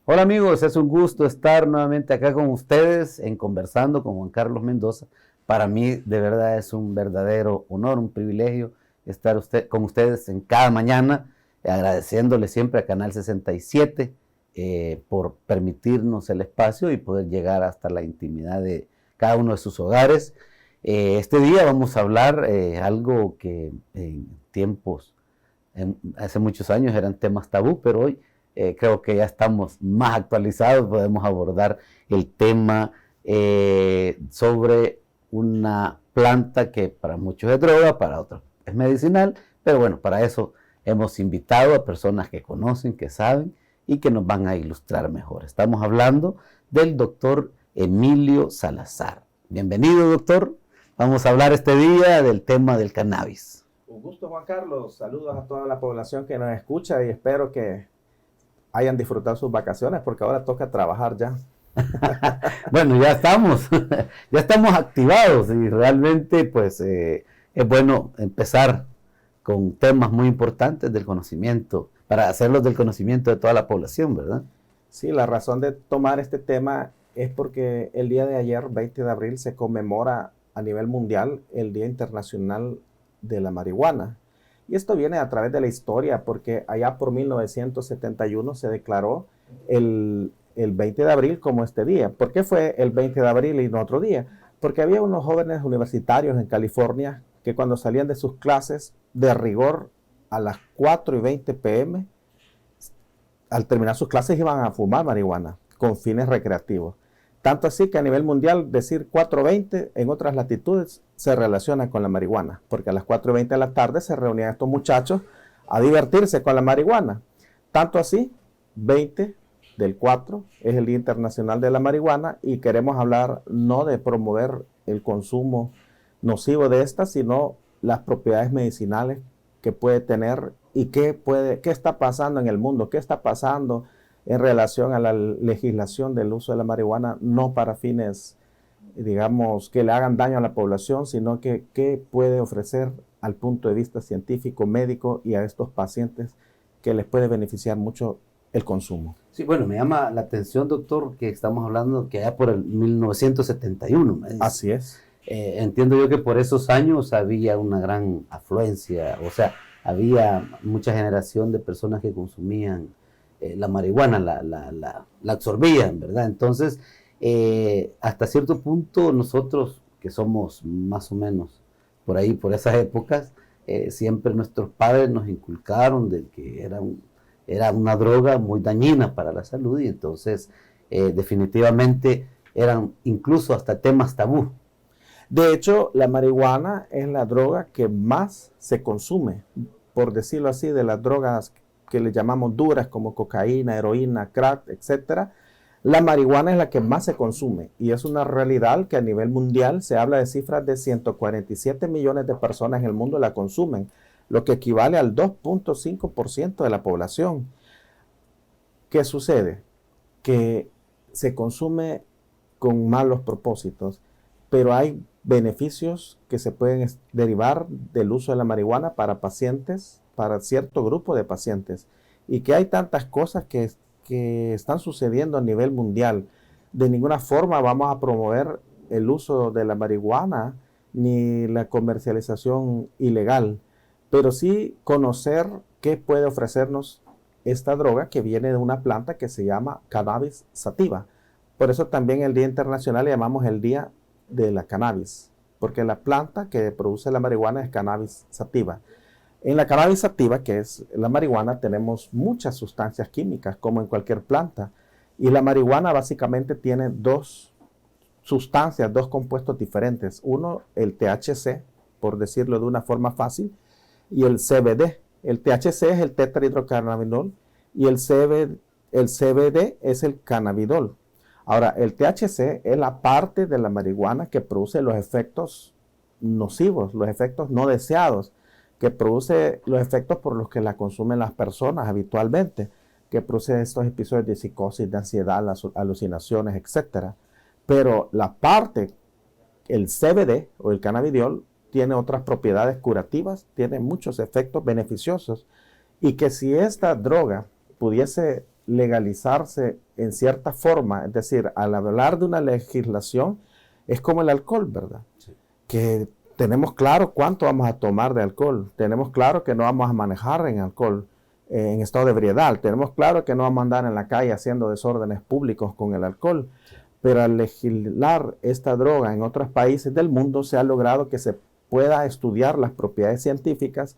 Hola amigos, es un gusto estar nuevamente acá con ustedes en Conversando con Juan Carlos Mendoza. Para mí de verdad es un verdadero honor, un privilegio estar con ustedes en cada mañana, agradeciéndole siempre a Canal 67 por permitirnos el espacio y poder llegar hasta la intimidad de cada uno de sus hogares. Este día vamos a hablar algo que en tiempos, hace muchos años eran temas tabú, pero hoy creo que ya estamos más actualizados, podemos abordar el tema sobre una planta que para muchos es droga, para otros es medicinal, pero bueno, para eso hemos invitado a personas que conocen, que saben y que nos van a ilustrar mejor. Estamos hablando del doctor Emilio Salazar. Bienvenido, doctor. Vamos a hablar este día del tema del cannabis. Un gusto, Juan Carlos. Saludos a toda la población que nos escucha y espero que hayan disfrutado sus vacaciones porque ahora toca trabajar ya. Bueno, ya estamos, ya estamos activados y realmente pues es bueno empezar con temas muy importantes del conocimiento, para hacerlos del conocimiento de toda la población, ¿verdad? Sí, la razón de tomar este tema es porque el día de ayer, 20 de abril, se conmemora a nivel mundial el Día Internacional de la Marihuana. Y esto viene a través de la historia, porque allá por 1971 se declaró el 20 de abril como este día. ¿Por qué fue el 20 de abril y no otro día? Porque había unos jóvenes universitarios en California que cuando salían de sus clases de rigor a las 4:20 p.m., al terminar sus clases iban a fumar marihuana con fines recreativos. Tanto así que a nivel mundial decir 4:20 en otras latitudes se relaciona con la marihuana, porque a las 4:20 de la tarde se reunían estos muchachos a divertirse con la marihuana. Tanto así, 20 del 4 es el Día Internacional de la Marihuana y queremos hablar no de promover el consumo nocivo de esta, sino las propiedades medicinales que puede tener y qué está pasando en el mundo, qué está pasando en relación a la legislación del uso de la marihuana, no para fines, digamos, que le hagan daño a la población, sino que qué puede ofrecer al punto de vista científico, médico y a estos pacientes que les puede beneficiar mucho el consumo. Sí, bueno, me llama la atención, doctor, que estamos hablando que allá por el 1971, me dice. Así es. Entiendo yo que por esos años había una gran afluencia, o sea, había mucha generación de personas que consumían la marihuana, la absorbían, ¿verdad? Entonces, hasta cierto punto nosotros, que somos más o menos por ahí, por esas épocas, siempre nuestros padres nos inculcaron de que era una droga muy dañina para la salud y entonces definitivamente eran incluso hasta temas tabú. De hecho, la marihuana es la droga que más se consume, por decirlo así, de las drogas que le llamamos duras como cocaína, heroína, crack, etcétera. La marihuana es la que más se consume y es una realidad que a nivel mundial se habla de cifras de 147 millones de personas en el mundo la consumen, lo que equivale al 2.5% de la población. ¿Qué sucede? Que se consume con malos propósitos, pero hay beneficios que se pueden derivar del uso de la marihuana para pacientes, para cierto grupo de pacientes, y que hay tantas cosas que están sucediendo a nivel mundial. De ninguna forma vamos a promover el uso de la marihuana ni la comercialización ilegal, pero sí conocer qué puede ofrecernos esta droga que viene de una planta que se llama Cannabis sativa. Por eso también el Día Internacional le llamamos el Día de la Cannabis, porque la planta que produce la marihuana es Cannabis sativa. En la cannabis sativa, que es la marihuana, tenemos muchas sustancias químicas, como en cualquier planta. Y la marihuana básicamente tiene dos sustancias, dos compuestos diferentes. Uno, el THC, por decirlo de una forma fácil, y el CBD. El THC es el tetrahidrocannabinol y el CBD es el cannabidol. Ahora, el THC es la parte de la marihuana que produce los efectos nocivos, los efectos no deseados, que produce los efectos por los que la consumen las personas habitualmente, que produce estos episodios de psicosis, de ansiedad, las alucinaciones, etc. Pero la parte, el CBD o el cannabidiol, tiene otras propiedades curativas, tiene muchos efectos beneficiosos y que si esta droga pudiese legalizarse en cierta forma, es decir, al hablar de una legislación, es como el alcohol, ¿verdad? Sí. Que tenemos claro cuánto vamos a tomar de alcohol, tenemos claro que no vamos a manejar en alcohol, en estado de ebriedad, tenemos claro que no vamos a andar en la calle haciendo desórdenes públicos con el alcohol, pero al legislar esta droga en otros países del mundo se ha logrado que se pueda estudiar las propiedades científicas,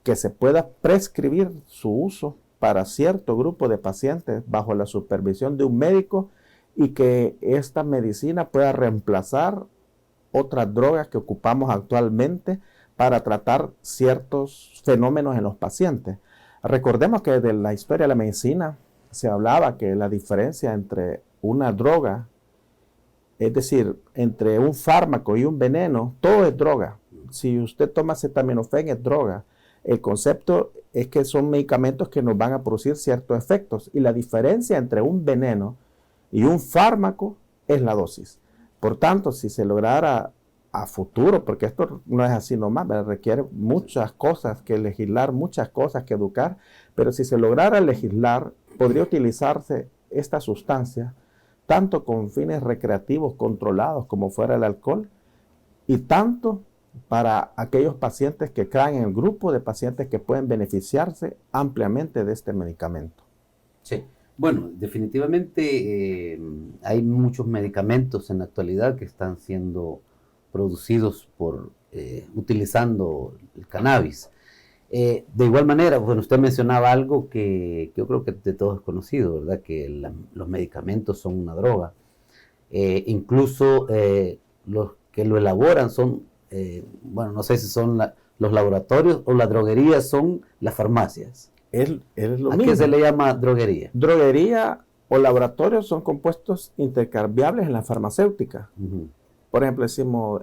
que se pueda prescribir su uso para cierto grupo de pacientes bajo la supervisión de un médico y que esta medicina pueda reemplazar otras drogas que ocupamos actualmente para tratar ciertos fenómenos en los pacientes. Recordemos que desde la historia de la medicina se hablaba que la diferencia entre una droga, es decir, entre un fármaco y un veneno, todo es droga. Si usted toma acetaminofén es droga. El concepto es que son medicamentos que nos van a producir ciertos efectos y la diferencia entre un veneno y un fármaco es la dosis. Por tanto, si se lograra a futuro, porque esto no es así nomás, requiere muchas cosas que legislar, muchas cosas que educar, pero si se lograra legislar, podría utilizarse esta sustancia tanto con fines recreativos controlados como fuera el alcohol y tanto para aquellos pacientes que caen en el grupo de pacientes que pueden beneficiarse ampliamente de este medicamento. Sí, bueno, definitivamente hay muchos medicamentos en la actualidad que están siendo producidos utilizando el cannabis. De igual manera, bueno, usted mencionaba algo que yo creo que de todos es conocido, ¿verdad? Que los medicamentos son una droga. Incluso los que lo elaboran son, bueno, no sé si son los laboratorios o las droguerías son las farmacias. Es lo ¿A mismo. qué se le llama droguería? Droguería o laboratorio son compuestos intercambiables en la farmacéutica. Uh-huh. Por ejemplo, decimos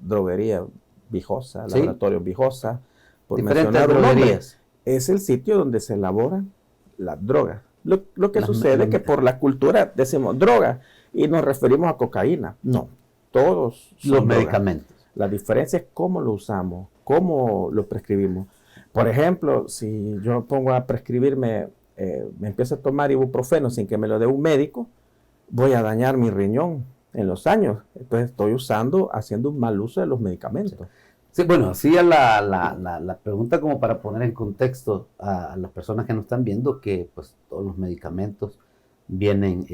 droguería Vijosa, ¿sí? Laboratorio Vijosa. Por diferentes droguerías. Es el sitio donde se elaboran las drogas. Lo que sucede es que por la cultura decimos droga y nos referimos a cocaína. No, todos son los medicamentos. La diferencia es cómo lo usamos, cómo lo prescribimos. Por ejemplo, si yo pongo a prescribirme, me empiezo a tomar ibuprofeno sin que me lo dé un médico, voy a dañar mi riñón en los años. Entonces estoy haciendo un mal uso de los medicamentos. Sí, bueno, hacía la pregunta como para poner en contexto a las personas que nos están viendo que pues todos los medicamentos vienen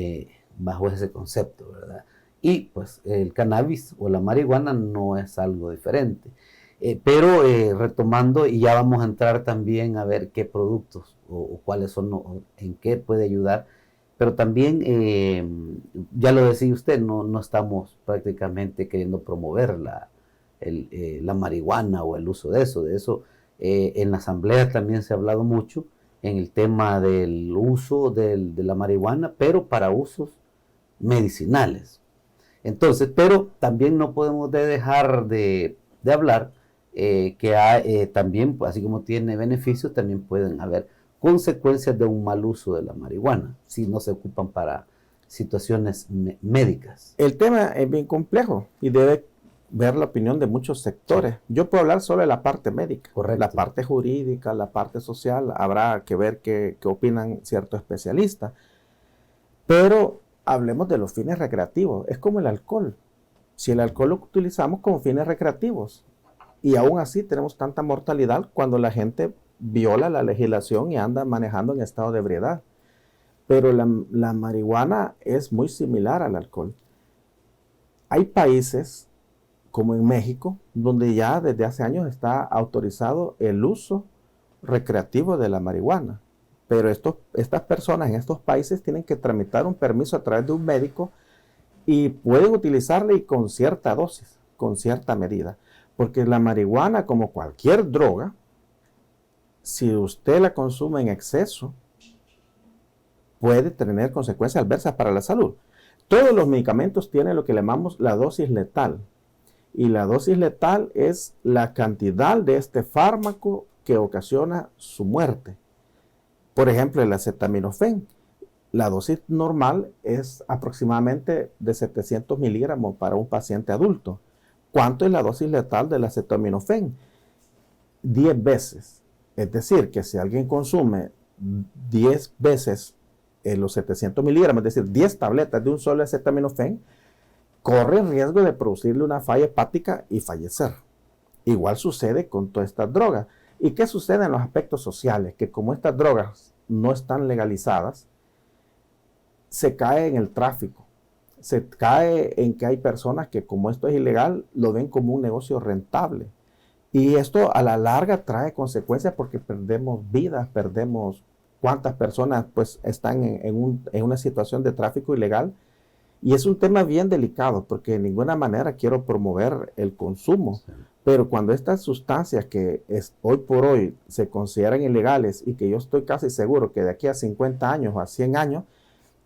bajo ese concepto, ¿verdad? Y pues el cannabis o la marihuana no es algo diferente. Pero retomando, y ya vamos a entrar también a ver qué productos o cuáles son, en qué puede ayudar, pero también, ya lo decía usted, no estamos prácticamente queriendo promover la marihuana o el uso de eso. En la asamblea también se ha hablado mucho en el tema del uso de la marihuana, pero para usos medicinales. Entonces, pero también no podemos dejar de hablar que hay, también, así como tiene beneficios, también pueden haber consecuencias de un mal uso de la marihuana, si no se ocupan para situaciones médicas. El tema es bien complejo y debe ver la opinión de muchos sectores. Sí. Yo puedo hablar solo de la parte médica. Correcto. La parte jurídica, la parte social, habrá que ver qué opinan ciertos especialistas. Pero hablemos de los fines recreativos. Es como el alcohol. Si el alcohol lo utilizamos como fines recreativos y aún así tenemos tanta mortalidad cuando la gente viola la legislación y anda manejando en estado de ebriedad. Pero la marihuana es muy similar al alcohol. Hay países como en México, donde ya desde hace años está autorizado el uso recreativo de la marihuana. Pero estas personas en estos países tienen que tramitar un permiso a través de un médico y pueden utilizarla y con cierta dosis, con cierta medida. Porque la marihuana, como cualquier droga, si usted la consume en exceso, puede tener consecuencias adversas para la salud. Todos los medicamentos tienen lo que llamamos la dosis letal. Y la dosis letal es la cantidad de este fármaco que ocasiona su muerte. Por ejemplo, el acetaminofén. La dosis normal es aproximadamente de 700 miligramos para un paciente adulto. ¿Cuánto es la dosis letal del acetaminofén? 10 veces. Es decir, que si alguien consume 10 veces los 700 miligramos, es decir, 10 tabletas de un solo acetaminofén, corre el riesgo de producirle una falla hepática y fallecer. Igual sucede con todas estas drogas. ¿Y qué sucede en los aspectos sociales? Que como estas drogas no están legalizadas, se cae en el tráfico. Se cae en que hay personas que, como esto es ilegal, lo ven como un negocio rentable. Y esto a la larga trae consecuencias porque perdemos vidas, perdemos cuántas personas pues están en una situación de tráfico ilegal. Y es un tema bien delicado porque de ninguna manera quiero promover el consumo. Sí. Pero cuando estas sustancias que hoy por hoy se consideran ilegales y que yo estoy casi seguro que de aquí a 50 años o a 100 años,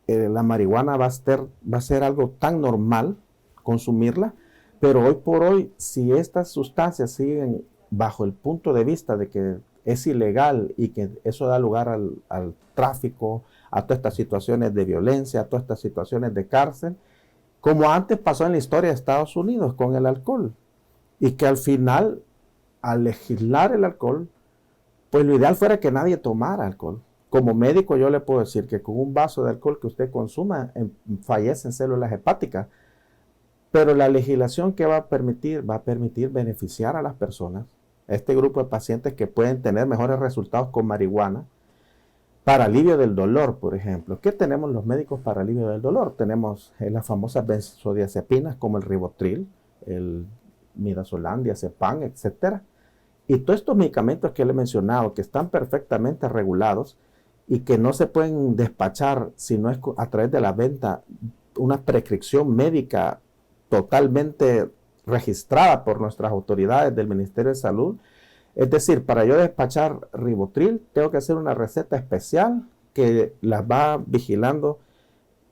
la marihuana va a ser algo tan normal consumirla, pero hoy por hoy, si estas sustancias siguen bajo el punto de vista de que es ilegal y que eso da lugar al tráfico, a todas estas situaciones de violencia, a todas estas situaciones de cárcel, como antes pasó en la historia de Estados Unidos con el alcohol, y que al final, al legislar el alcohol, pues lo ideal fuera que nadie tomara alcohol. Como médico yo le puedo decir que con un vaso de alcohol que usted consuma fallecen células hepáticas, pero la legislación que va a permitir beneficiar a las personas, este grupo de pacientes que pueden tener mejores resultados con marihuana, para alivio del dolor, por ejemplo. ¿Qué tenemos los médicos para alivio del dolor? Tenemos las famosas benzodiazepinas como el Rivotril, el Midazolam, Diazepam, etc. Y todos estos medicamentos que le he mencionado, que están perfectamente regulados y que no se pueden despachar si no es a través de la venta, una prescripción médica totalmente registrada por nuestras autoridades del Ministerio de Salud. Es decir, para yo despachar Rivotril, tengo que hacer una receta especial que la va vigilando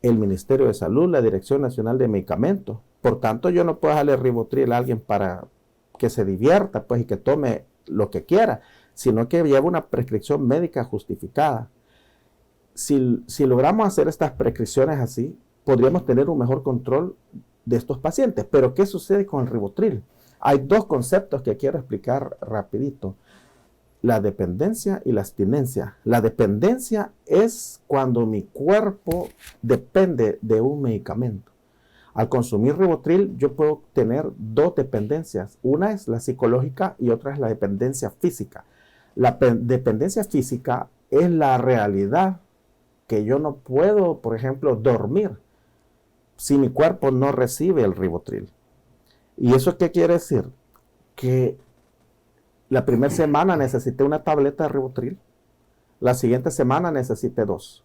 el Ministerio de Salud, la Dirección Nacional de Medicamentos. Por tanto, yo no puedo darle Rivotril a alguien para que se divierta pues, y que tome lo que quiera, sino que lleva una prescripción médica justificada. Si logramos hacer estas prescripciones así, podríamos tener un mejor control de estos pacientes. Pero, ¿qué sucede con el Rivotril? Hay dos conceptos que quiero explicar rapidito. La dependencia y la abstinencia. La dependencia es cuando mi cuerpo depende de un medicamento. Al consumir Rivotril yo puedo tener dos dependencias. Una es la psicológica y otra es la dependencia física. La dependencia física es la realidad que yo no puedo, por ejemplo, dormir si mi cuerpo no recibe el Rivotril. ¿Y eso qué quiere decir? Que la primera semana necesité una tableta de Rivotril, la siguiente semana necesité 2.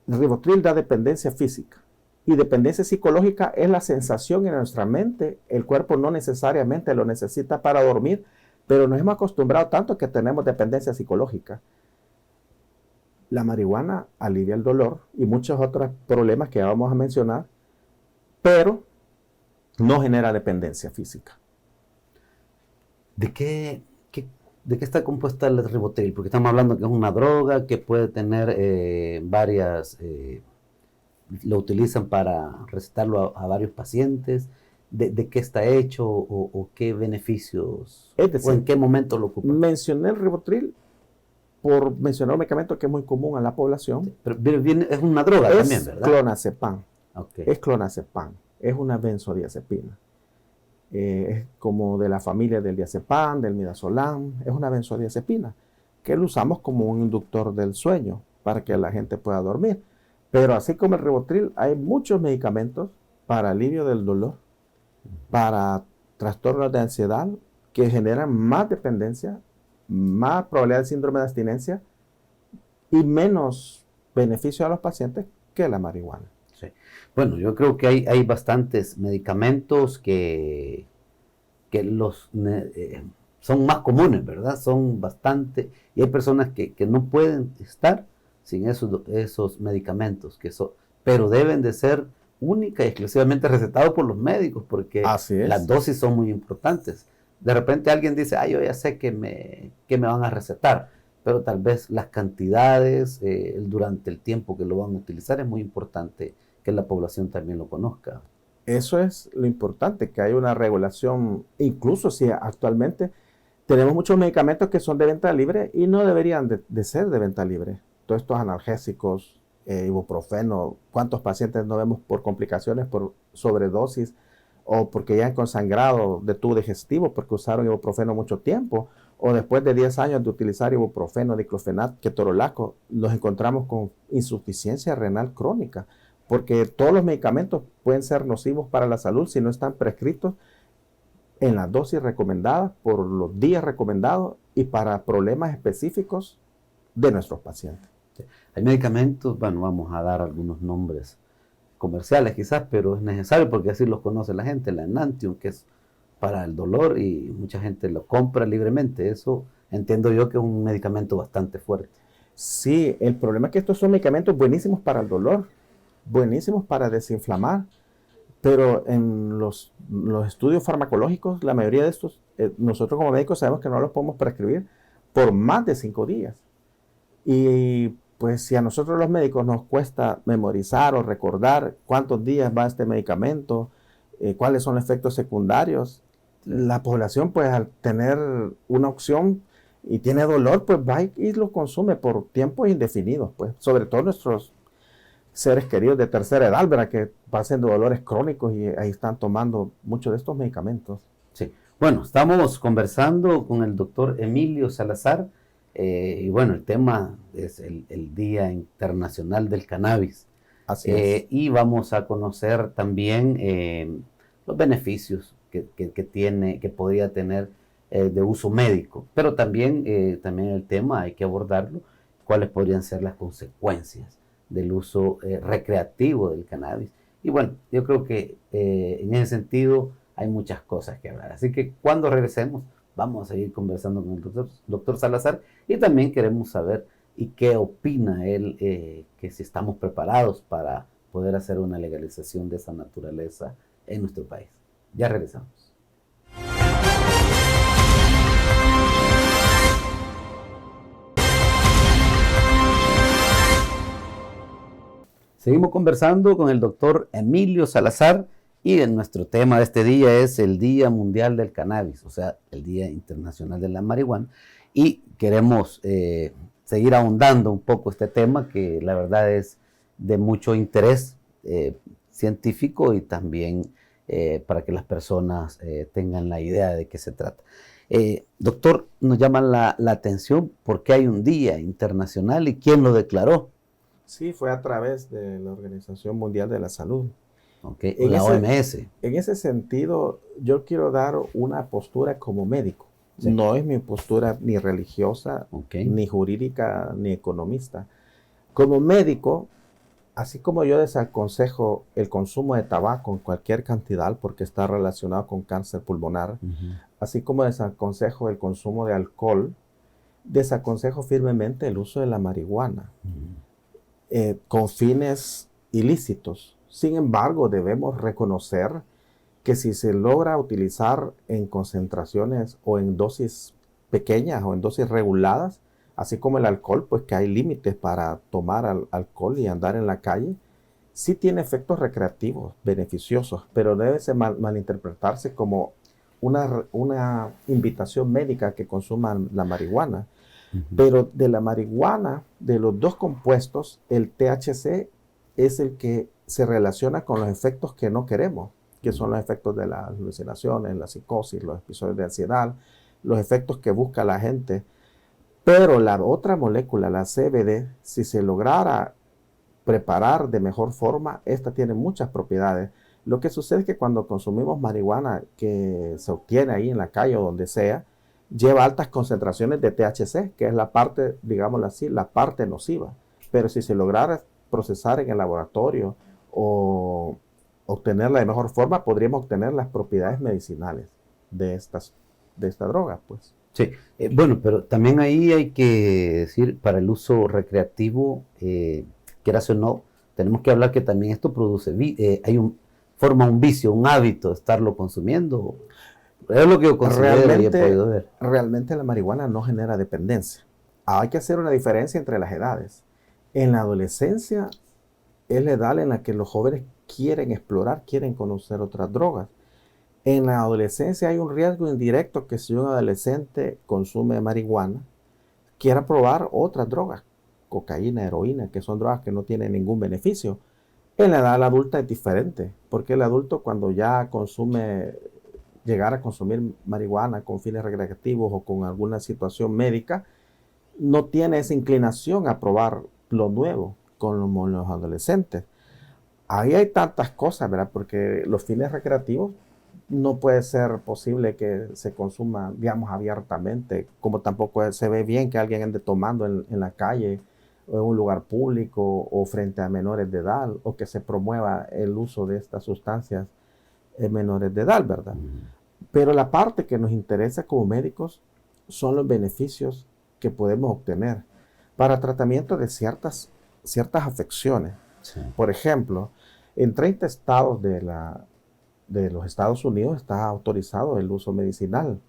El Rivotril da dependencia física y dependencia psicológica es la sensación en nuestra mente. El cuerpo no necesariamente lo necesita para dormir, pero nos hemos acostumbrado tanto que tenemos dependencia psicológica. La marihuana alivia el dolor y muchos otros problemas que vamos a mencionar, pero no genera dependencia física. ¿De qué está compuesta el Rivotril? Porque estamos hablando que es una droga que puede tener varias... lo utilizan para recetarlo a varios pacientes. ¿De qué está hecho o qué beneficios? Es decir, ¿o en qué momento lo ocupan? Mencioné el Rivotril por mencionar un medicamento que es muy común en la población. Sí, pero es una droga también, ¿verdad? Clonazepam. Okay. Es clonazepam. Es una benzodiazepina. Es como de la familia del diazepam, del midazolam. Es una benzodiazepina que lo usamos como un inductor del sueño para que la gente pueda dormir. Pero así como el Rivotril, hay muchos medicamentos para alivio del dolor, para trastornos de ansiedad que generan más dependencia, más probabilidad de síndrome de abstinencia y menos beneficio a los pacientes que la marihuana. Sí. Bueno, yo creo que hay bastantes medicamentos que son más comunes, ¿verdad? Son bastante, y hay personas que no pueden estar sin esos medicamentos, pero deben de ser única y exclusivamente recetados por los médicos, porque las dosis son muy importantes. De repente alguien dice, yo ya sé que me van a recetar, pero tal vez las cantidades durante el tiempo que lo van a utilizar es muy importante que la población también lo conozca. Eso es lo importante, que hay una regulación, incluso si actualmente tenemos muchos medicamentos que son de venta libre y no deberían de ser de venta libre. Todos estos analgésicos ibuprofeno. ¿Cuántos pacientes no vemos por complicaciones, por sobredosis o porque ya han consangrado de tubo digestivo porque usaron ibuprofeno mucho tiempo? O después de 10 años de utilizar ibuprofeno, diclofenac, ketorolaco, los encontramos con insuficiencia renal crónica, porque todos los medicamentos pueden ser nocivos para la salud si no están prescritos en las dosis recomendadas, por los días recomendados y para problemas específicos de nuestros pacientes. Hay medicamentos, bueno, vamos a dar algunos nombres comerciales quizás, pero es necesario porque así los conoce la gente, la Enantium, que es para el dolor y mucha gente lo compra libremente. Eso entiendo yo que es un medicamento bastante fuerte. Sí, el problema es que estos son medicamentos buenísimos para el dolor, buenísimos para desinflamar, pero en los estudios farmacológicos, la mayoría de estos, nosotros como médicos sabemos que no los podemos prescribir por más de 5 días. Y pues si a nosotros los médicos nos cuesta memorizar o recordar cuántos días va este medicamento, cuáles son los efectos secundarios, la población pues al tener una opción y tiene dolor, pues va y lo consume por tiempos indefinidos, pues sobre todo nuestros seres queridos de tercera edad, ¿verdad? Que pasen de dolores crónicos y ahí están tomando muchos de estos medicamentos. Sí. Bueno, estamos conversando con el doctor Emilio Salazar y bueno, el tema es el Día Internacional del Cannabis. Así es. Y vamos a conocer también los beneficios que podría tener de uso médico, pero también el tema hay que abordarlo, cuáles podrían ser las consecuencias del uso recreativo del cannabis. Y bueno, yo creo que en ese sentido hay muchas cosas que hablar. Así que cuando regresemos vamos a seguir conversando con el doctor Salazar y también queremos saber y qué opina él, que si estamos preparados para poder hacer una legalización de esa naturaleza en nuestro país. Ya regresamos. Seguimos conversando con el doctor Emilio Salazar y nuestro tema de este día es el Día Mundial del Cannabis, o sea, el Día Internacional de la Marihuana. Y queremos seguir ahondando un poco este tema que la verdad es de mucho interés científico y también para que las personas tengan la idea de qué se trata. Doctor, nos llama la atención por qué hay un Día Internacional y quién lo declaró. Sí, fue a través de la Organización Mundial de la Salud. Okay. La OMS. En ese sentido, yo quiero dar una postura como médico. Sí. No es mi postura ni religiosa, ni jurídica, ni economista. Como médico, así como yo desaconsejo el consumo de tabaco en cualquier cantidad porque está relacionado con cáncer pulmonar, así como desaconsejo el consumo de alcohol, desaconsejo firmemente el uso de la marihuana con fines ilícitos. Sin embargo, debemos reconocer que si se logra utilizar en concentraciones o en dosis pequeñas o en dosis reguladas, así como el alcohol, pues que hay límites para tomar alcohol y andar en la calle, sí tiene efectos recreativos beneficiosos, pero debe malinterpretarse como una invitación médica a que consuman la marihuana. Pero de la marihuana, de los dos compuestos, el THC es el que se relaciona con los efectos que no queremos, que son los efectos de las alucinaciones, la psicosis, los episodios de ansiedad, los efectos que busca la gente. Pero la otra molécula, la CBD, si se lograra preparar de mejor forma, esta tiene muchas propiedades. Lo que sucede es que cuando consumimos marihuana que se obtiene ahí en la calle o donde sea, lleva altas concentraciones de THC, que es la parte, digámoslo así, la parte nociva. Pero si se lograra procesar en el laboratorio o obtenerla de mejor forma, podríamos obtener las propiedades medicinales de esta droga, pues. Sí, bueno, pero también ahí hay que decir, para el uso recreativo, quieras o no, tenemos que hablar que también esto produce, forma un vicio, un hábito de estarlo consumiendo. Es lo que yo considero y he podido ver. Realmente la marihuana no genera dependencia. Hay que hacer una diferencia entre las edades. En la adolescencia es la edad en la que los jóvenes quieren explorar, quieren conocer otras drogas. En la adolescencia hay un riesgo indirecto que si un adolescente consume marihuana, quiera probar otras drogas, cocaína, heroína, que son drogas que no tienen ningún beneficio. En la edad adulta es diferente, porque el adulto cuando ya llegar a consumir marihuana con fines recreativos o con alguna situación médica, no tiene esa inclinación a probar lo nuevo como los adolescentes. Ahí hay tantas cosas, ¿verdad? Porque los fines recreativos no puede ser posible que se consuma, digamos, abiertamente, como tampoco se ve bien que alguien ande tomando en la calle o en un lugar público o frente a menores de edad, o que se promueva el uso de estas sustancias en menores de edad, ¿verdad? Pero la parte que nos interesa como médicos son los beneficios que podemos obtener para tratamiento de ciertas afecciones. Sí. Por ejemplo, en 30 estados de los Estados Unidos está autorizado el uso medicinal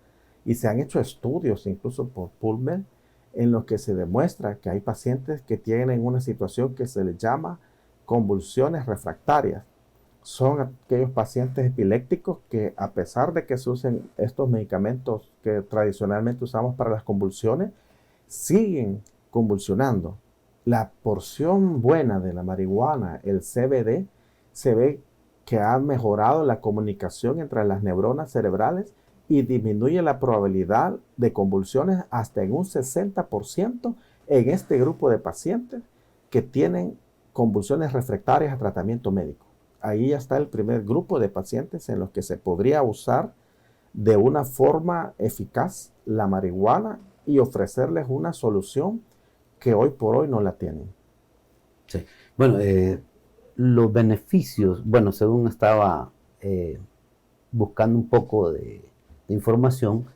y se han hecho estudios incluso por PubMed en los que se demuestra que hay pacientes que tienen una situación que se les llama convulsiones refractarias. Son aquellos pacientes epilépticos que, a pesar de que se usen estos medicamentos que tradicionalmente usamos para las convulsiones, siguen convulsionando. La porción buena de la marihuana, el CBD, se ve que ha mejorado la comunicación entre las neuronas cerebrales y disminuye la probabilidad de convulsiones hasta en un 60% en este grupo de pacientes que tienen convulsiones refractarias a tratamiento médico. Ahí ya está el primer grupo de pacientes en los que se podría usar de una forma eficaz la marihuana y ofrecerles una solución que hoy por hoy no la tienen. Sí. Bueno, los beneficios, bueno, según estaba buscando un poco de información,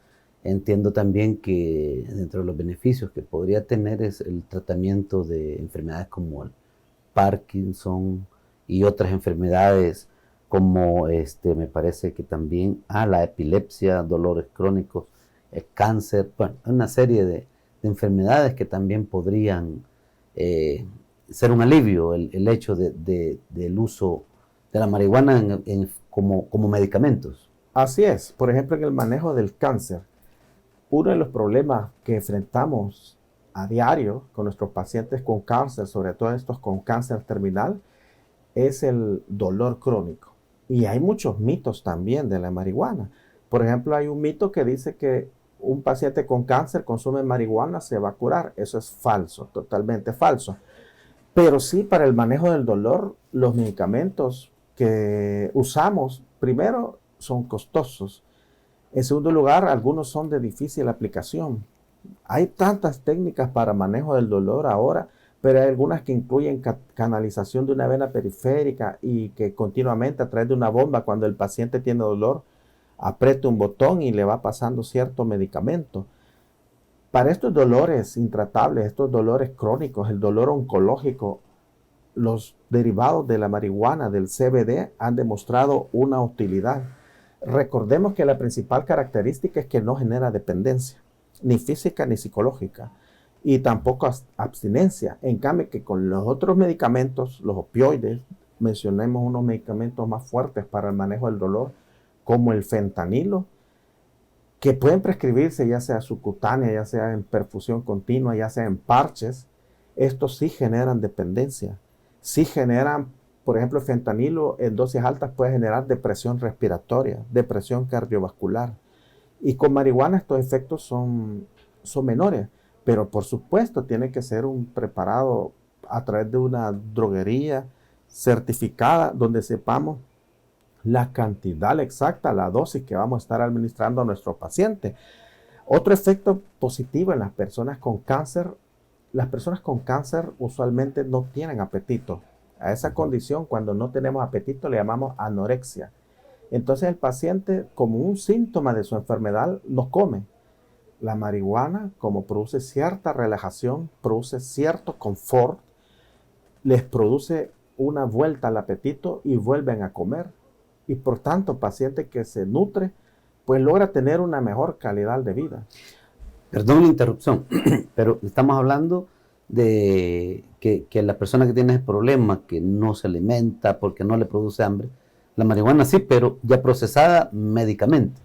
entiendo también que dentro de los beneficios que podría tener es el tratamiento de enfermedades como el Parkinson y otras enfermedades como me parece que también la epilepsia, dolores crónicos, el cáncer, bueno, una serie de enfermedades que también podrían ser un alivio el hecho del uso de la marihuana como medicamentos. Así es. Por ejemplo, en el manejo del cáncer, uno de los problemas que enfrentamos a diario con nuestros pacientes con cáncer, sobre todo estos con cáncer terminal, es el dolor crónico. Y hay muchos mitos también de la marihuana. Por ejemplo, hay un mito que dice que un paciente con cáncer consume marihuana, se va a curar. Eso es falso, totalmente falso. Pero sí, para el manejo del dolor, los medicamentos que usamos, primero, son costosos. En segundo lugar, algunos son de difícil aplicación. Hay tantas técnicas para manejo del dolor ahora, pero hay algunas que incluyen canalización de una vena periférica y que continuamente a través de una bomba, cuando el paciente tiene dolor, aprieta un botón y le va pasando cierto medicamento. Para estos dolores intratables, estos dolores crónicos, el dolor oncológico, los derivados de la marihuana, del CBD, han demostrado una utilidad. Recordemos que la principal característica es que no genera dependencia, ni física ni psicológica, y tampoco abstinencia. En cambio, que con los otros medicamentos, los opioides, mencionemos unos medicamentos más fuertes para el manejo del dolor, como el fentanilo, que pueden prescribirse ya sea subcutánea, ya sea en perfusión continua, ya sea en parches. Estos sí generan dependencia. Sí generan, por ejemplo, el fentanilo en dosis altas puede generar depresión respiratoria, depresión cardiovascular. Y con marihuana estos efectos son menores. Pero por supuesto tiene que ser un preparado a través de una droguería certificada donde sepamos la cantidad exacta, la dosis que vamos a estar administrando a nuestro paciente. Otro efecto positivo en las personas con cáncer usualmente no tienen apetito. A esa condición, cuando no tenemos apetito, le llamamos anorexia. Entonces el paciente, como un síntoma de su enfermedad, no come. La marihuana, como produce cierta relajación, produce cierto confort, les produce una vuelta al apetito y vuelven a comer. Y por tanto, paciente que se nutre, pues logra tener una mejor calidad de vida. Perdón la interrupción, pero estamos hablando de que la persona que tiene ese problema, que no se alimenta porque no le produce hambre, la marihuana sí, pero ya procesada médicamente.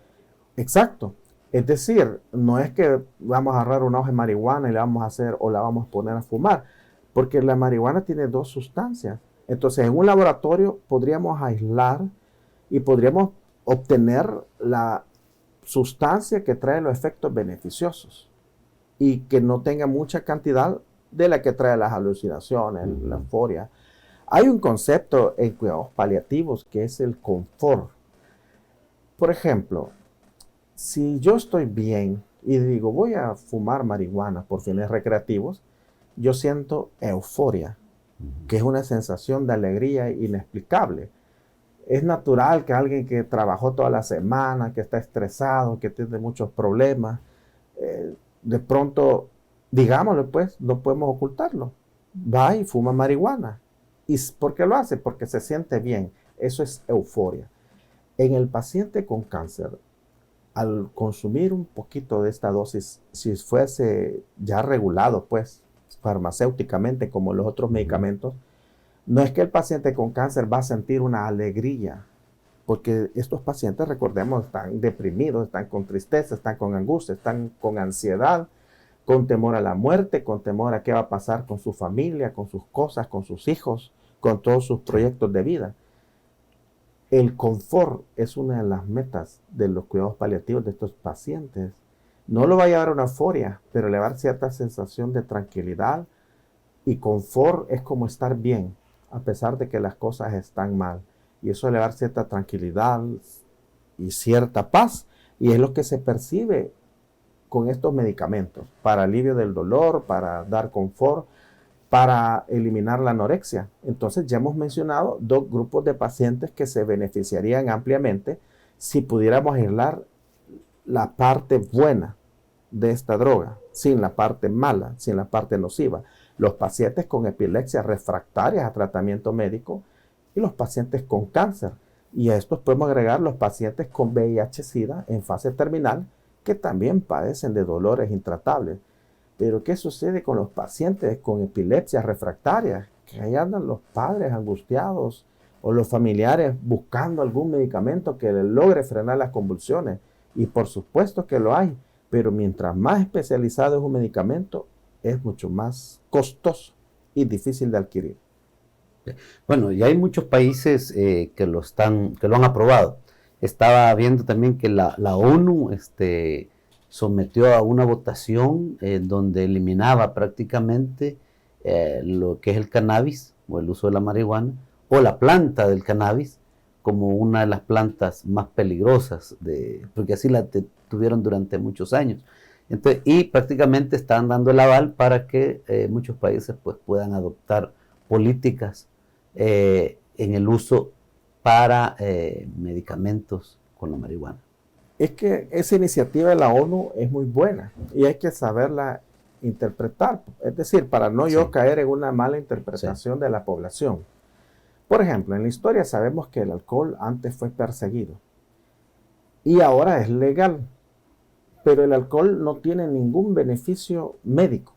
Exacto. Es decir, no es que vamos a agarrar una hoja de marihuana y la vamos a hacer o la vamos a poner a fumar. porque la marihuana tiene dos sustancias. Entonces, en un laboratorio podríamos aislar y podríamos obtener la sustancia que trae los efectos beneficiosos y que no tenga mucha cantidad de la que trae las alucinaciones, la euforia. Hay un concepto en cuidados paliativos que es el confort. Por ejemplo, si yo estoy bien y digo voy a fumar marihuana por fines recreativos, yo siento euforia, que es una sensación de alegría inexplicable. Es natural que alguien que trabajó toda la semana, que está estresado, que tiene muchos problemas, de pronto, digámoslo pues, no podemos ocultarlo. Va y fuma marihuana. ¿Y por qué lo hace? Porque se siente bien. Eso es euforia. En el paciente con cáncer, al consumir un poquito de esta dosis, si fuese ya regulado pues farmacéuticamente como los otros medicamentos, no es que el paciente con cáncer va a sentir una alegría, porque estos pacientes, recordemos, están deprimidos, están con tristeza, están con angustia, están con ansiedad, con temor a la muerte, con temor a qué va a pasar con su familia, con sus cosas, con sus hijos, con todos sus proyectos de vida. El confort es una de las metas de los cuidados paliativos de estos pacientes. No lo va a llevar a una euforia, pero le va a dar cierta sensación de tranquilidad, y confort es como estar bien, a pesar de que las cosas están mal. Y eso le va a dar cierta tranquilidad y cierta paz. Y es lo que se percibe con estos medicamentos, para alivio del dolor, para dar confort, para eliminar la anorexia. Entonces ya hemos mencionado dos grupos de pacientes que se beneficiarían ampliamente si pudiéramos aislar la parte buena de esta droga, sin la parte mala, sin la parte nociva. Los pacientes con epilepsia refractarias a tratamiento médico y los pacientes con cáncer. Y a estos podemos agregar los pacientes con VIH-Sida en fase terminal, que también padecen de dolores intratables. Pero ¿qué sucede con los pacientes con epilepsia refractaria? Que ahí andan los padres angustiados o los familiares buscando algún medicamento que les logre frenar las convulsiones. Y por supuesto que lo hay, pero mientras más especializado es un medicamento, es mucho más costoso y difícil de adquirir. Bueno, y hay muchos países que lo han aprobado. Estaba viendo también que la ONU sometió a una votación donde eliminaba prácticamente lo que es el cannabis o el uso de la marihuana o la planta del cannabis como una de las plantas más peligrosas, porque así la tuvieron durante muchos años. Entonces, y prácticamente están dando el aval para que muchos países pues, puedan adoptar políticas en el uso para medicamentos con la marihuana. Es que esa iniciativa de la ONU es muy buena y hay que saberla interpretar. Es decir, para no yo caer en una mala interpretación de la población. Por ejemplo, en la historia sabemos que el alcohol antes fue perseguido y ahora es legal, pero el alcohol no tiene ningún beneficio médico.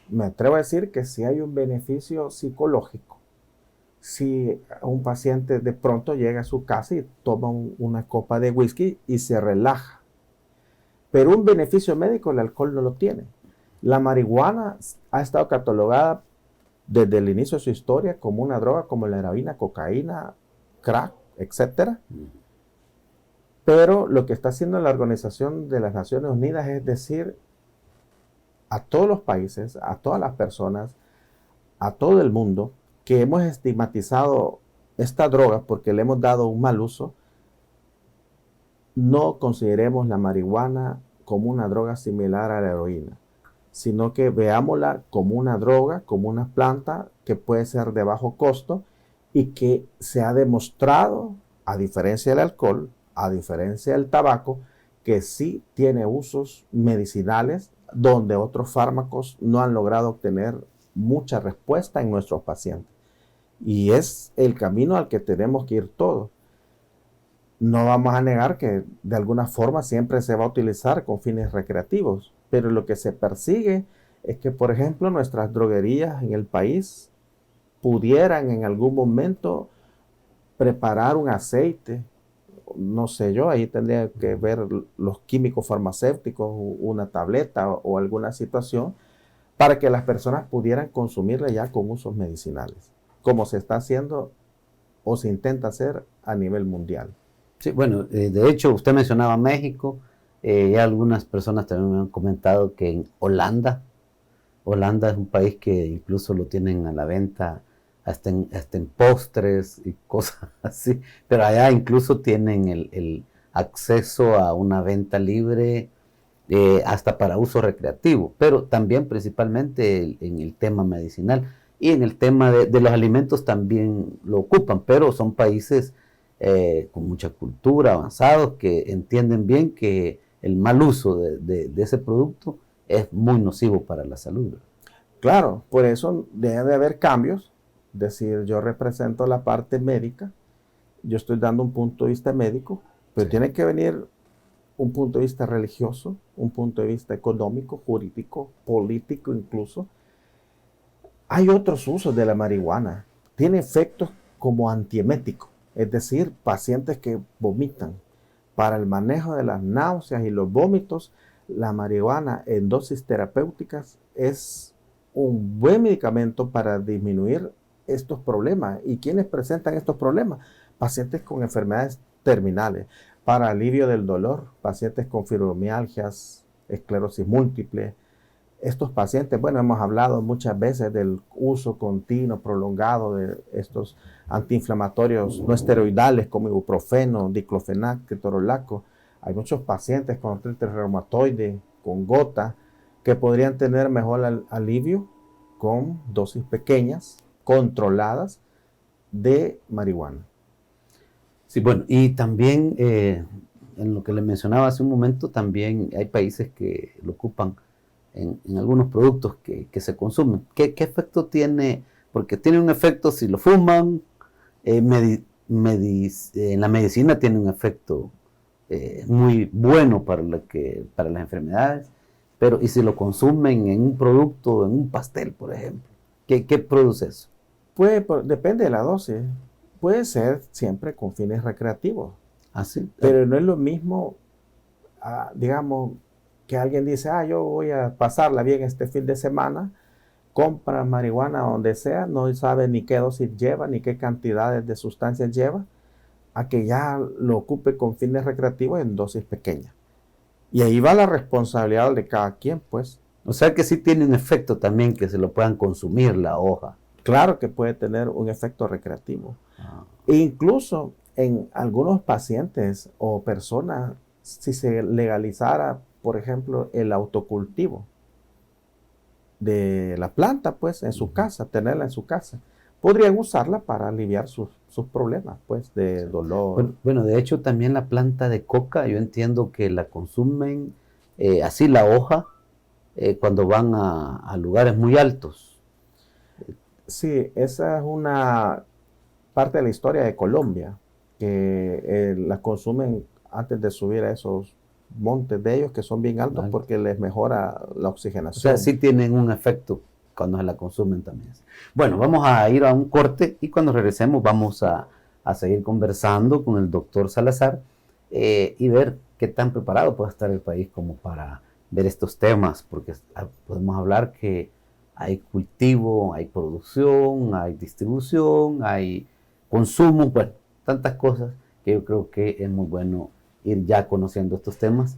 Me atrevo a decir que sí hay un beneficio psicológico. Si un paciente de pronto llega a su casa y toma una copa de whisky y se relaja. Pero un beneficio médico el alcohol no lo tiene. La marihuana ha estado catalogada desde el inicio de su historia como una droga como la heroína, cocaína, crack, etc. Pero lo que está haciendo la Organización de las Naciones Unidas es decir a todos los países, a todas las personas, a todo el mundo, que hemos estigmatizado esta droga porque le hemos dado un mal uso, no consideremos la marihuana como una droga similar a la heroína, sino que veámosla como una droga, como una planta que puede ser de bajo costo y que se ha demostrado, a diferencia del alcohol, a diferencia del tabaco, que sí tiene usos medicinales donde otros fármacos no han logrado obtener mucha respuesta en nuestros pacientes. Y es el camino al que tenemos que ir todos. No vamos a negar que de alguna forma siempre se va a utilizar con fines recreativos, pero lo que se persigue es que, por ejemplo, nuestras droguerías en el país pudieran en algún momento preparar un aceite, no sé yo, ahí tendría que ver los químicos farmacéuticos, una tableta o alguna situación, para que las personas pudieran consumirla ya con usos medicinales, como se está haciendo o se intenta hacer a nivel mundial. Sí, bueno, de hecho, usted mencionaba México, ya algunas personas también me han comentado que en Holanda es un país que incluso lo tienen a la venta hasta en postres y cosas así, pero allá incluso tienen el acceso a una venta libre hasta para uso recreativo, pero también principalmente en el tema medicinal y en el tema de los alimentos también lo ocupan, pero son países con mucha cultura, avanzados, que entienden bien que el mal uso de ese producto es muy nocivo para la salud. Claro, por eso debe de haber cambios. Es decir, yo represento la parte médica, yo estoy dando un punto de vista médico, pero sí, tiene que venir un punto de vista religioso, un punto de vista económico, jurídico, político incluso. Hay otros usos de la marihuana. Tiene efectos como antiemético, es decir, pacientes que vomitan. Para el manejo de las náuseas y los vómitos, la marihuana en dosis terapéuticas es un buen medicamento para disminuir estos problemas. ¿Y quiénes presentan estos problemas? Pacientes con enfermedades terminales, para alivio del dolor, pacientes con fibromialgias, esclerosis múltiple. Estos pacientes, bueno, hemos hablado muchas veces del uso continuo, prolongado de estos antiinflamatorios no esteroidales como ibuprofeno, diclofenac, ketorolaco. Hay muchos pacientes con artritis reumatoide, con gota, que podrían tener mejor alivio con dosis pequeñas, controladas de marihuana. Sí, bueno, y también en lo que le mencionaba hace un momento, también hay países que lo ocupan en algunos productos que se consumen. ¿Qué efecto tiene? Porque tiene un efecto si lo fuman, en la medicina tiene un efecto muy bueno para las enfermedades, pero ¿y si lo consumen en un producto, en un pastel, por ejemplo? ¿Qué produce eso? Depende de la dosis. Puede ser siempre con fines recreativos. ¿Ah, sí? Pero no es lo mismo, digamos, que alguien dice, yo voy a pasarla bien este fin de semana, compra marihuana donde sea, no sabe ni qué dosis lleva, ni qué cantidades de sustancias lleva, a que ya lo ocupe con fines recreativos en dosis pequeñas. Y ahí va la responsabilidad de cada quien, pues. O sea que sí tiene un efecto también que se lo puedan consumir la hoja. Claro que puede tener un efecto recreativo. E incluso en algunos pacientes o personas, si se legalizara, por ejemplo, el autocultivo de la planta, pues, en su casa, tenerla en su casa, podrían usarla para aliviar sus problemas, pues, de dolor. Bueno, de hecho, también la planta de coca, yo entiendo que la consumen así la hoja cuando van a lugares muy altos. Sí, esa es una parte de la historia de Colombia, que la consumen antes de subir a esos montes de ellos que son bien altos, vale, porque les mejora la oxigenación. O sea, sí tienen un efecto cuando se la consumen también. Bueno, vamos a ir a un corte y cuando regresemos vamos a seguir conversando con el doctor Salazar y ver qué tan preparado puede estar el país como para ver estos temas, porque podemos hablar que hay cultivo, hay producción, hay distribución, hay consumo, bueno, tantas cosas que yo creo que es muy bueno ir ya conociendo estos temas,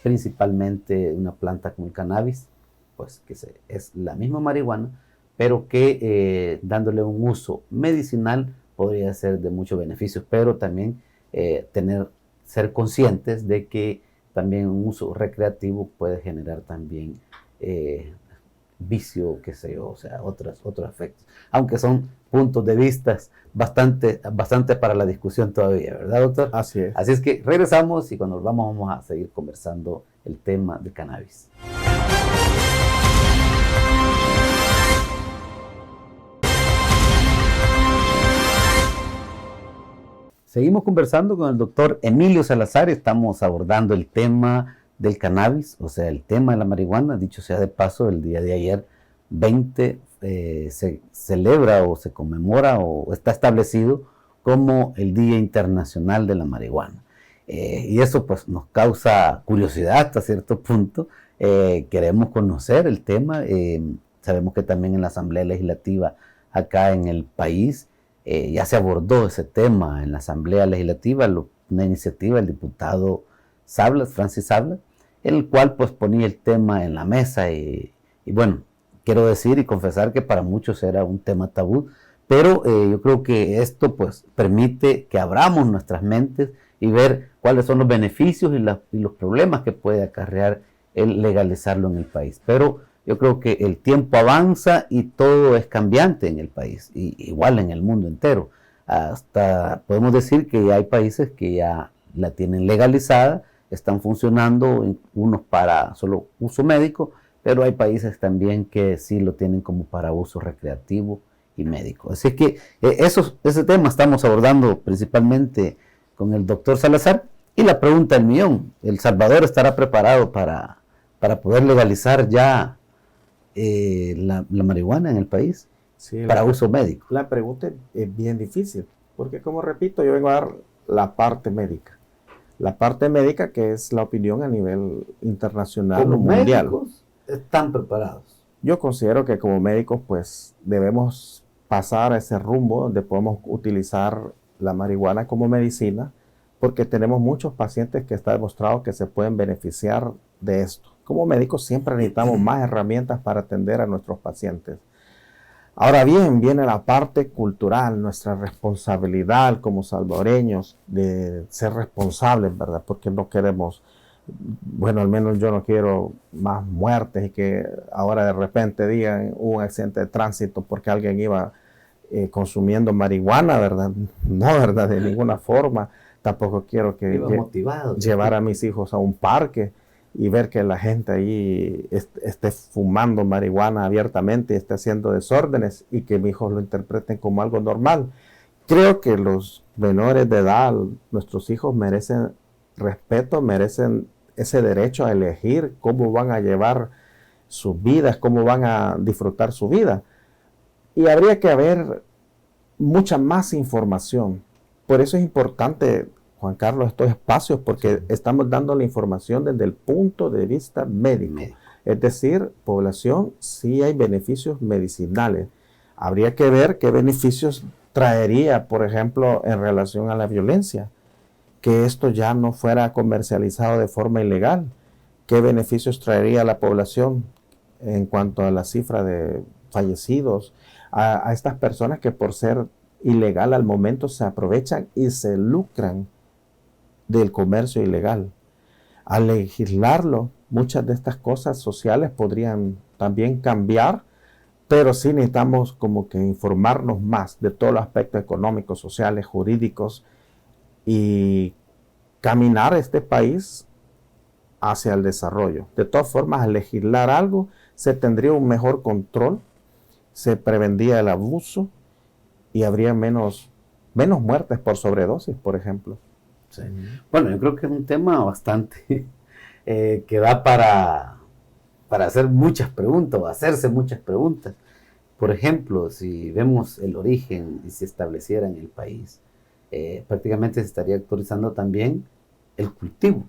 principalmente una planta como el cannabis, pues que es la misma marihuana, pero que dándole un uso medicinal podría ser de muchos beneficios, pero también ser conscientes de que también un uso recreativo puede generar también vicio, qué sé yo, o sea, otros efectos. Aunque son puntos de vista bastante para la discusión todavía, ¿verdad, doctor? Así es. Así es que regresamos y cuando volvamos vamos a seguir conversando el tema del cannabis. Seguimos conversando con el doctor Emilio Salazar, estamos abordando el tema del cannabis, o sea, el tema de la marihuana. Dicho sea de paso, el día de ayer 20 se celebra o se conmemora o está establecido como el Día Internacional de la Marihuana. Y eso pues nos causa curiosidad hasta cierto punto, queremos conocer el tema. Sabemos que también en la Asamblea Legislativa acá en el país ya se abordó ese tema en la Asamblea Legislativa, una iniciativa del diputado Sablas, Francis Sablas, en el cual pues ponía el tema en la mesa y bueno, quiero decir y confesar que para muchos era un tema tabú, pero yo creo que esto pues permite que abramos nuestras mentes y ver cuáles son los beneficios y los problemas que puede acarrear el legalizarlo en el país. Pero yo creo que el tiempo avanza y todo es cambiante en el país, y igual en el mundo entero. Hasta podemos decir que hay países que ya la tienen legalizada, están funcionando, unos para solo uso médico, pero hay países también que sí lo tienen como para uso recreativo y médico. Así que ese tema estamos abordando principalmente con el doctor Salazar. Y la pregunta del millón, ¿El Salvador estará preparado para poder legalizar ya la marihuana en el país Sí, para uso médico? la pregunta es bien difícil, porque como repito, yo vengo a dar la parte médica. La parte médica, que es la opinión a nivel internacional o Como mundial. médicos están preparados. Yo considero que como médicos pues debemos pasar a ese rumbo donde podemos utilizar la marihuana como medicina, porque tenemos muchos pacientes que está demostrado que se pueden beneficiar de esto. Como médicos siempre necesitamos más herramientas para atender a nuestros pacientes. Ahora bien, viene la parte cultural, nuestra responsabilidad como salvadoreños de ser responsables, ¿verdad? Porque no queremos, bueno, al menos yo no quiero más muertes y que ahora de repente digan hubo un accidente de tránsito porque alguien iba consumiendo marihuana, ¿verdad? No, ¿verdad? De ninguna forma. Tampoco quiero que llevar a mis hijos a un parque y ver que la gente ahí esté fumando marihuana abiertamente y esté haciendo desórdenes y que mis hijos lo interpreten como algo normal. Creo que los menores de edad, nuestros hijos merecen respeto, merecen ese derecho a elegir cómo van a llevar sus vidas, cómo van a disfrutar su vida. Y habría que haber mucha más información. Por eso es importante, Juan Carlos, estos espacios, porque estamos dando la información desde el punto de vista médico. Es decir, población, sí hay beneficios medicinales. Habría que ver qué beneficios traería, por ejemplo, en relación a la violencia, que esto ya no fuera comercializado de forma ilegal. ¿Qué beneficios traería a la población en cuanto a la cifra de fallecidos? A estas personas que por ser ilegal al momento se aprovechan y se lucran del comercio ilegal. Al legislarlo, muchas de estas cosas sociales podrían también cambiar, pero sí necesitamos como que informarnos más de todos los aspectos económicos, sociales, jurídicos y caminar este país hacia el desarrollo. De todas formas, al legislar algo, se tendría un mejor control, se prevendría el abuso y habría menos muertes por sobredosis, por ejemplo. Sí. Bueno, yo creo que es un tema bastante que da para hacer muchas preguntas o hacerse muchas preguntas. Por ejemplo, si vemos el origen y se estableciera en el país, prácticamente se estaría actualizando también el cultivo.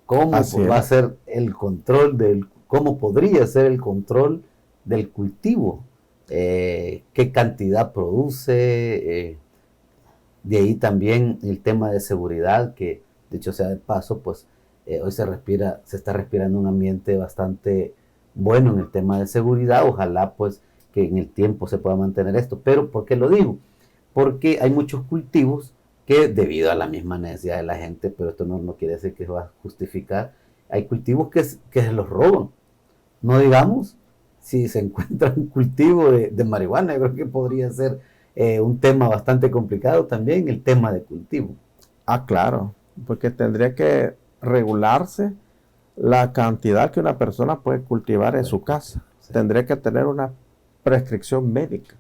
¿Cómo va a ser el control cómo podría ser el control del cultivo? ¿Qué cantidad produce? De ahí también el tema de seguridad, que dicho sea de paso, pues hoy se está respirando un ambiente bastante bueno en el tema de seguridad. Ojalá pues que en el tiempo se pueda mantener esto. Pero ¿por qué lo digo? Porque hay muchos cultivos que debido a la misma necesidad de la gente, pero esto no quiere decir que se va a justificar, hay cultivos que se los roban. No digamos, si se encuentra un cultivo de marihuana, yo creo que podría ser un tema bastante complicado también, el tema de cultivo. Claro, porque tendría que regularse la cantidad que una persona puede cultivar en su casa. Sí. Tendría que tener una prescripción médica.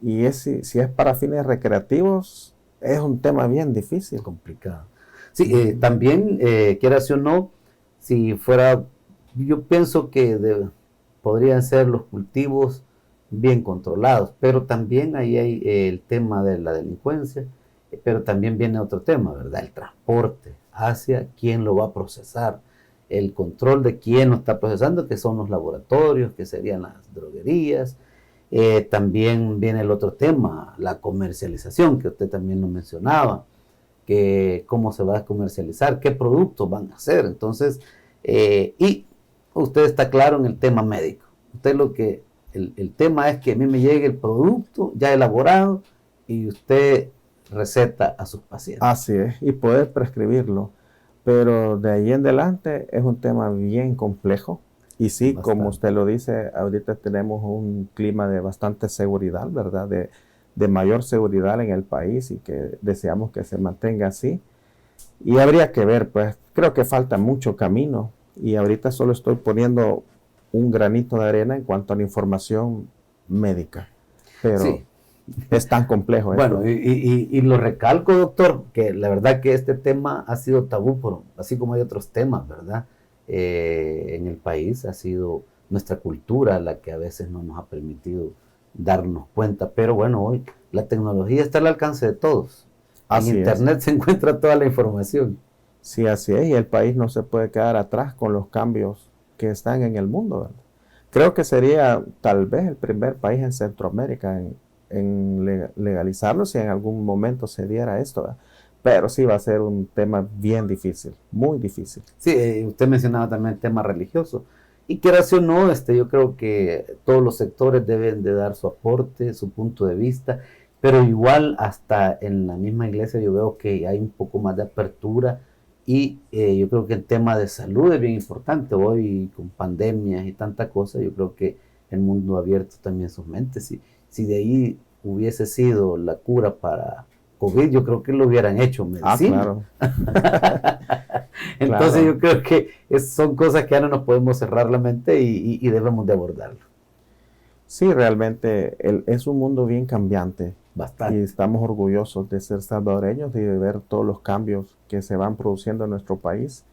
Y si es para fines recreativos, es un tema bien difícil. Complicado. Sí, también, quieras o no, si fuera, yo pienso que podrían ser los cultivos bien controlados, pero también ahí hay el tema de la delincuencia, pero también viene otro tema, ¿verdad? El transporte hacia quién lo va a procesar. el control de quién lo está procesando, que son los laboratorios, que serían las droguerías. También viene el otro tema, la comercialización, que usted también lo mencionaba, que cómo se va a comercializar, qué productos van a hacer. Entonces, y usted está claro en el tema médico. Usted el tema es que a mí me llegue el producto ya elaborado y usted receta a sus pacientes. Así es, y poder prescribirlo. Pero de ahí en adelante es un tema bien complejo. Y sí, bastante. Como usted lo dice, ahorita tenemos un clima de bastante seguridad, ¿verdad? De mayor seguridad en el país y que deseamos que se mantenga así. Y habría que ver, pues, creo que falta mucho camino. Y ahorita solo estoy poniendo un granito de arena en cuanto a la información médica. Pero sí, es tan complejo esto. Bueno, y lo recalco, doctor, que la verdad que este tema ha sido tabú, así como hay otros temas, ¿verdad? En el país ha sido nuestra cultura la que a veces no nos ha permitido darnos cuenta. Pero bueno, hoy la tecnología está al alcance de todos. En Internet se encuentra toda la información. Sí, así es, y el país no se puede quedar atrás con los cambios que están en el mundo, ¿verdad? Creo que sería tal vez el primer país en Centroamérica en legalizarlo si en algún momento se diera esto, ¿verdad? Pero sí va a ser un tema bien difícil, muy difícil. Sí, usted mencionaba también el tema religioso. Y quieras o no, yo creo que todos los sectores deben de dar su aporte, su punto de vista, pero igual hasta en la misma iglesia yo veo que hay un poco más de apertura y yo creo que el tema de salud es bien importante. Hoy con pandemias y tanta cosa, yo creo que el mundo ha abierto también sus mentes. Si de ahí hubiese sido la cura para COVID, yo creo que lo hubieran hecho medicina. Claro. Entonces claro. Yo creo que son cosas que ya no nos podemos cerrar la mente y debemos de abordarlo. Sí, realmente es un mundo bien cambiante. Bastante. Y estamos orgullosos de ser salvadoreños y de ver todos los cambios que se van produciendo en nuestro país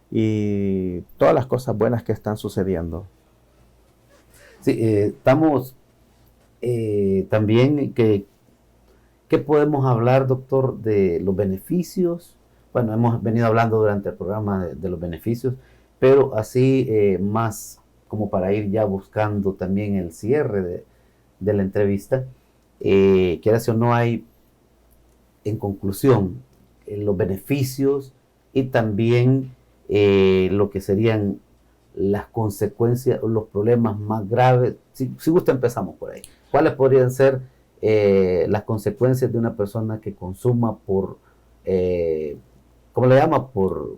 y todas las cosas buenas que están sucediendo. Sí, estamos también ¿qué podemos hablar, doctor, de los beneficios? Bueno, hemos venido hablando durante el programa de los beneficios, pero así más como para ir ya buscando también el cierre de la entrevista. Quieras o no, hay en conclusión los beneficios y también lo que serían las consecuencias o los problemas más graves. Si gusta, empezamos por ahí. ¿Cuáles podrían ser las consecuencias de una persona que consuma por, ¿cómo le llama? Por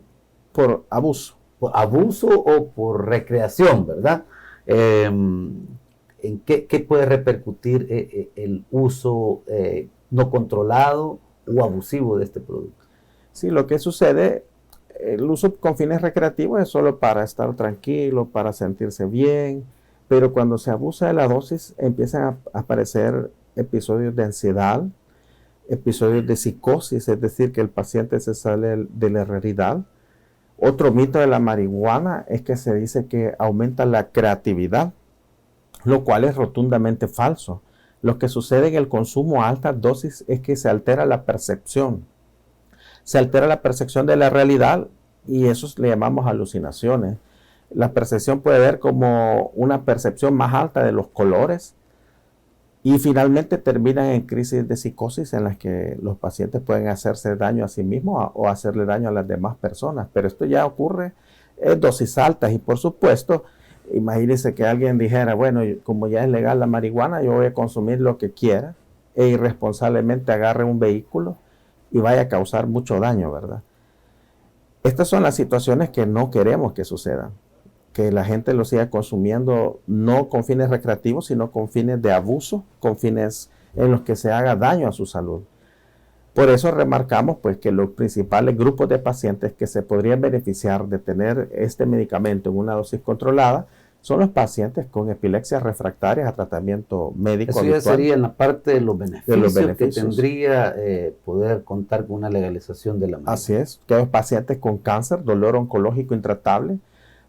abuso. Por abuso o por recreación, ¿verdad? ¿En qué puede repercutir el uso no controlado o abusivo de este producto? Sí, lo que sucede, el uso con fines recreativos es solo para estar tranquilo, para sentirse bien, pero cuando se abusa de la dosis empiezan a aparecer episodios de ansiedad, episodios de psicosis, es decir, que el paciente se sale de la realidad. Otro mito de la marihuana es que se dice que aumenta la creatividad, lo cual es rotundamente falso. Lo que sucede en el consumo a altas dosis es que se altera la percepción. Se altera la percepción de la realidad y eso le llamamos alucinaciones. La percepción puede ver como una percepción más alta de los colores y finalmente terminan en crisis de psicosis en las que los pacientes pueden hacerse daño a sí mismos o hacerle daño a las demás personas. Pero esto ya ocurre en dosis altas y por supuesto, imagínense que alguien dijera, bueno, como ya es legal la marihuana, yo voy a consumir lo que quiera e irresponsablemente agarre un vehículo y vaya a causar mucho daño, ¿verdad? Estas son las situaciones que no queremos que sucedan. Que la gente lo siga consumiendo no con fines recreativos, sino con fines de abuso, con fines en los que se haga daño a su salud. Por eso remarcamos pues, que los principales grupos de pacientes que se podrían beneficiar de tener este medicamento en una dosis controlada son los pacientes con epilepsias refractarias a tratamiento médico. Eso ya sería en la parte de los beneficios que tendría poder contar con una legalización de la marihuana. Así es, que los pacientes con cáncer, dolor oncológico intratable,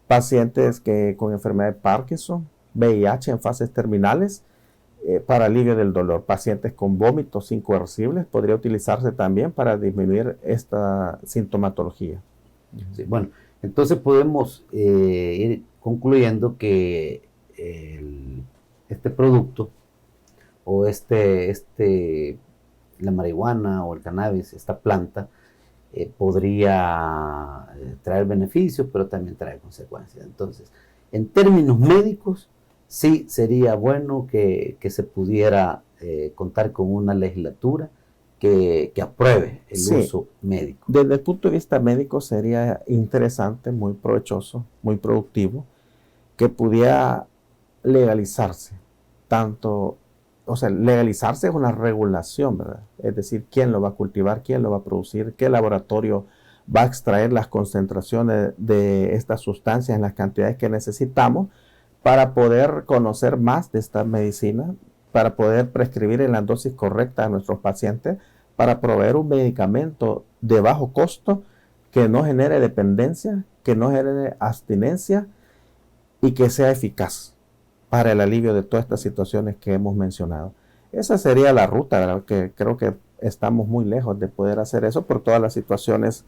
pacientes con enfermedad de Parkinson, VIH en fases terminales, para alivio del dolor. Pacientes con vómitos incoercibles podría utilizarse también para disminuir esta sintomatología. Sí, bueno, Entonces podemos ir concluyendo que este producto o la marihuana o el cannabis, esta planta, podría traer beneficios, pero también trae consecuencias. Entonces, en términos médicos, sí sería bueno que se pudiera contar con una legislatura que apruebe el Sí, uso médico. desde el punto de vista médico sería interesante, muy provechoso, muy productivo, que pudiera legalizarse. Tanto, o sea, legalizarse es una regulación, ¿verdad? Es decir, quién lo va a cultivar, quién lo va a producir, qué laboratorio va a extraer las concentraciones de estas sustancias en las cantidades que necesitamos para poder conocer más de esta medicina, para poder prescribir en la dosis correcta a nuestros pacientes, para proveer un medicamento de bajo costo que no genere dependencia, que no genere abstinencia y que sea eficaz para el alivio de todas estas situaciones que hemos mencionado. Esa sería la ruta, ¿verdad? Que creo que estamos muy lejos de poder hacer eso por todas las situaciones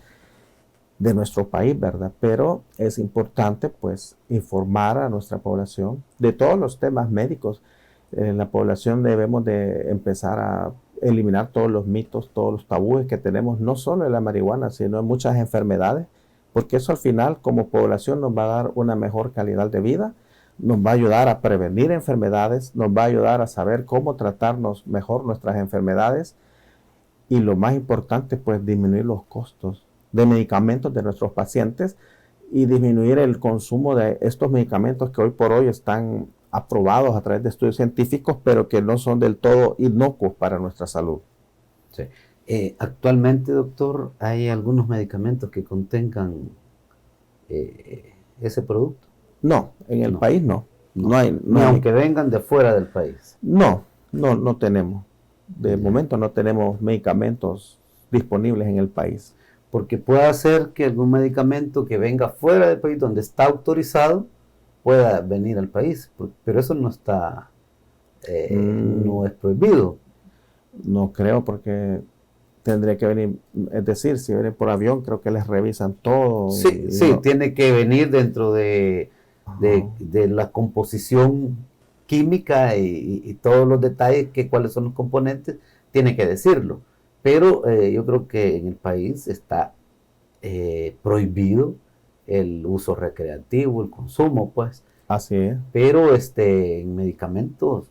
de nuestro país, ¿verdad? Pero es importante, pues, informar a nuestra población de todos los temas médicos. En la población debemos de empezar a eliminar todos los mitos, todos los tabúes que tenemos, no solo en la marihuana, sino en muchas enfermedades, porque eso al final, como población, nos va a dar una mejor calidad de vida, nos va a ayudar a prevenir enfermedades, nos va a ayudar a saber cómo tratarnos mejor nuestras enfermedades y lo más importante, pues disminuir los costos de medicamentos de nuestros pacientes y disminuir el consumo de estos medicamentos que hoy por hoy están aprobados a través de estudios científicos, pero que no son del todo inocuos para nuestra salud. Sí. Actualmente, doctor, ¿hay algunos medicamentos que contengan ese producto? No, en el No, país no. no. No hay, Ni aunque vengan de fuera del país. no tenemos. De momento no tenemos medicamentos disponibles en el país. Porque puede ser que algún medicamento que venga fuera del país donde está autorizado pueda venir al país, pero eso no está, no es prohibido. No creo porque tendría que venir, es decir, si vienen por avión creo que les revisan todo. Sí, no. tiene que venir dentro de la composición química y todos los detalles, cuáles son los componentes, tiene que decirlo. Pero yo creo que en el país está prohibido el uso recreativo, el consumo, pues. Así es. Pero en medicamentos,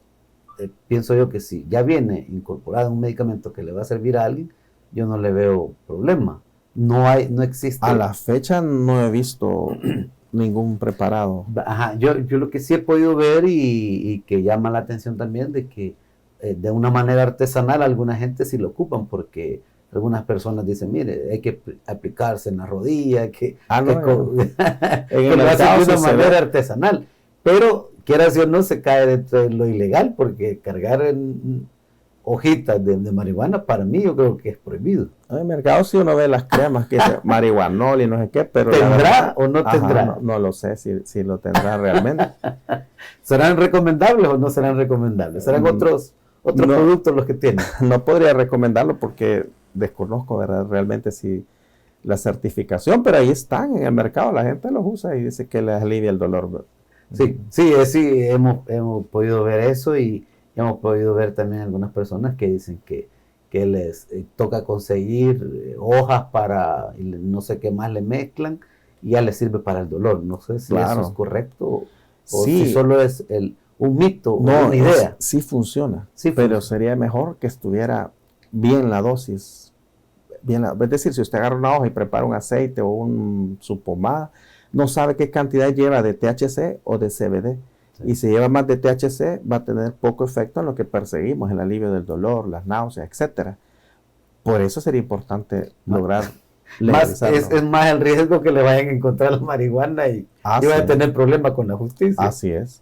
pienso yo que si ya viene incorporado un medicamento que le va a servir a alguien, yo no le veo problema. No existe. A la fecha no he visto ningún preparado. Ajá, yo lo que sí he podido ver y que llama la atención también de que de una manera artesanal alguna gente sí lo ocupan porque algunas personas dicen, mire, hay que aplicarse en la rodilla, que lo hacen de una manera artesanal. Pero, quiera o no, se cae dentro de lo ilegal porque cargar en hojitas de marihuana, para mí yo creo que es prohibido. En el mercado sí uno ve las cremas que dice marihuanol y no sé qué, pero ¿tendrá verdad, o no tendrá? No lo sé si lo tendrá realmente. ¿Serán recomendables o no serán recomendables? ¿Serán otros productos los que tienen? No podría recomendarlo porque desconozco, ¿verdad? Realmente si la certificación, pero ahí están en el mercado, la gente los usa y dice que les alivia el dolor. Sí, hemos podido ver eso y hemos podido ver también algunas personas que dicen que les toca conseguir hojas para no sé qué más le mezclan y ya les sirve para el dolor. No sé si eso es correcto o si solo es un mito o una idea. Sí funciona, pero sería mejor que estuviera bien la dosis. Es decir, si usted agarra una hoja y prepara un aceite o su pomada, no sabe qué cantidad lleva de THC o de CBD. Sí. Y si lleva más de THC, va a tener poco efecto en lo que perseguimos, el alivio del dolor, las náuseas, etc. Por eso sería importante lograr legalizarlo. Es más el riesgo que le vayan a encontrar la marihuana y van a tener problemas con la justicia. Así es.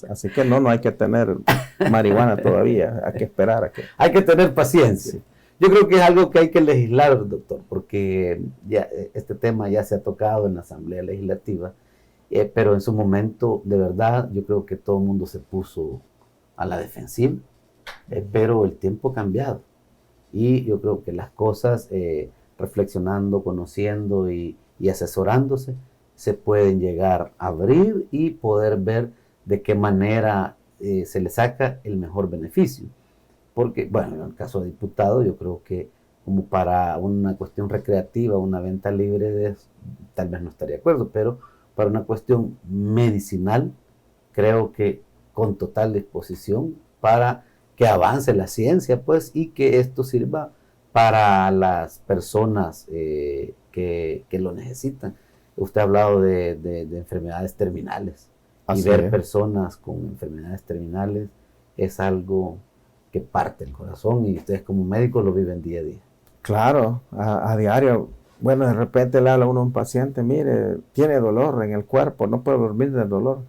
Así que no hay que tener marihuana todavía, hay que esperar. Hay que tener paciencia. Sí. Yo creo que es algo que hay que legislar, doctor, porque ya este tema ya se ha tocado en la Asamblea Legislativa, pero en su momento, de verdad, yo creo que todo el mundo se puso a la defensiva, pero el tiempo ha cambiado y yo creo que las cosas, reflexionando, conociendo y y asesorándose, se pueden llegar a abrir y poder ver de qué manera se le saca el mejor beneficio. Porque, bueno, en el caso de diputado, yo creo que como para una cuestión recreativa, una venta libre, tal vez no estaría de acuerdo, pero para una cuestión medicinal, creo que con total disposición para que avance la ciencia, pues, y que esto sirva para las personas que lo necesitan. Usted ha hablado de enfermedades terminales. Y Así ver es. personas con enfermedades terminales es algo que parte el corazón y ustedes como médicos lo viven día a día. Claro, a diario. Bueno, de repente le habla uno a un paciente, mire, tiene dolor en el cuerpo, no puede dormir del dolor.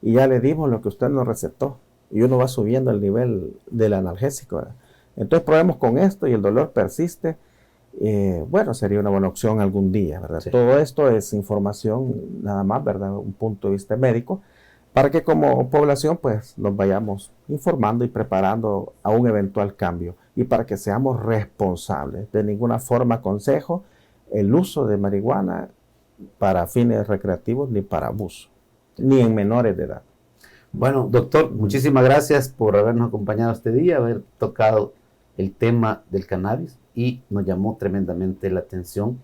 Y ya le dimos lo que usted nos recetó. Y uno va subiendo el nivel del analgésico, ¿verdad? Entonces probemos con esto y el dolor persiste. Bueno, sería una buena opción algún día, ¿verdad? Sí. Todo esto es información nada más, ¿verdad? Un punto de vista médico, para que como población pues nos vayamos informando y preparando a un eventual cambio y para que seamos responsables. De ninguna forma aconsejo el uso de marihuana para fines recreativos ni para abuso, ni en menores de edad. Bueno, doctor, muchísimas gracias por habernos acompañado este día, haber tocado el tema del cannabis y nos llamó tremendamente la atención.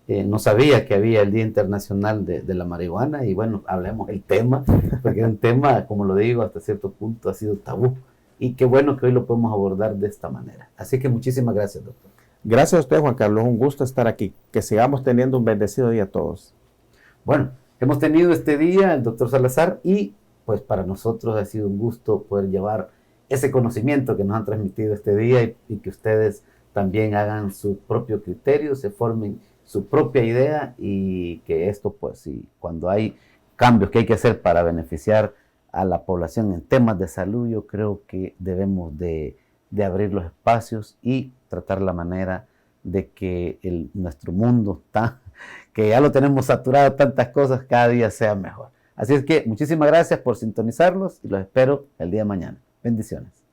No sabía que había el Día Internacional de la Marihuana y bueno, hablemos del tema, porque es un tema, como lo digo, hasta cierto punto ha sido tabú y qué bueno que hoy lo podemos abordar de esta manera. Así que muchísimas gracias, doctor. Gracias a usted, Juan Carlos, un gusto estar aquí. Que sigamos teniendo un bendecido día a todos. Bueno, hemos tenido este día el doctor Salazar y pues para nosotros ha sido un gusto poder llevar ese conocimiento que nos han transmitido este día y que ustedes también hagan su propio criterio, se formen su propia idea y que esto pues sí, cuando hay cambios que hay que hacer para beneficiar a la población en temas de salud, yo creo que debemos de abrir los espacios y tratar la manera de que nuestro mundo está, que ya lo tenemos saturado de tantas cosas, cada día sea mejor. Así es que muchísimas gracias por sintonizarlos y los espero el día de mañana. Bendiciones.